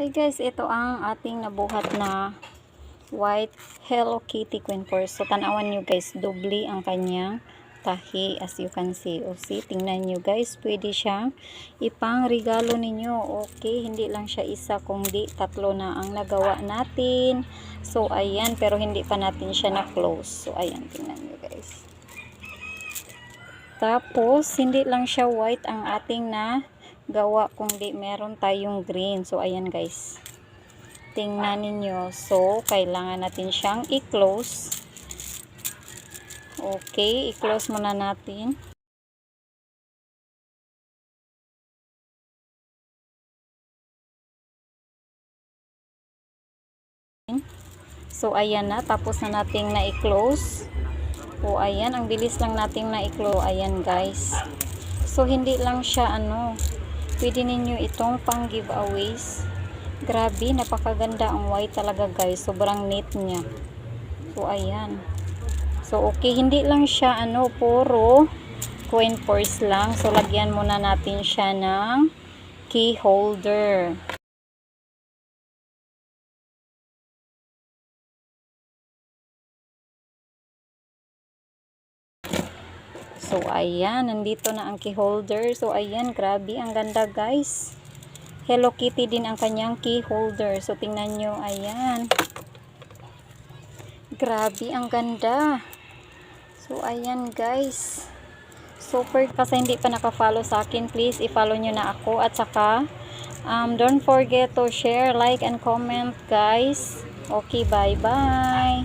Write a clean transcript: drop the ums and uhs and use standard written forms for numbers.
Hi guys, ito ang ating nabuhat na white Hello Kitty Queen Purse. So tanawan nyo guys, doble ang kanyang tahi as you can see. O see, tingnan nyo guys, pwede siyang ipang regalo ninyo. Okay, hindi lang siya isa kundi tatlo na ang nagawa natin. So ayan, pero hindi pa natin siya na close. So ayan, tingnan nyo guys. Tapos hindi lang siya white ang ating na gawa kundi meron tayong green. So ayan guys, tingnan ninyo. So kailangan natin siyang i-close. Okay, i-close muna natin. So ayan na, tapos na nating na i-close. O ayan, ang bilis lang nating na i-close. Ayan guys, so hindi lang siya pwede ninyo itong pang giveaways. Grabe, napakaganda ang white talaga guys, sobrang neat niya. So ayan, so okay, hindi lang siya puro coin purse lang. So lagyan muna natin siya ng key holder. So ayan, nandito na ang key holder. So ayan, grabe, ang ganda guys. Hello Kitty din ang kanyang key holder. So tingnan nyo, ayan. Grabe, ang ganda. So ayan guys. Super, kasi hindi pa naka-follow sa akin, please i-follow nyo na ako. At saka, don't forget to share, like, and comment guys. Okay, bye-bye.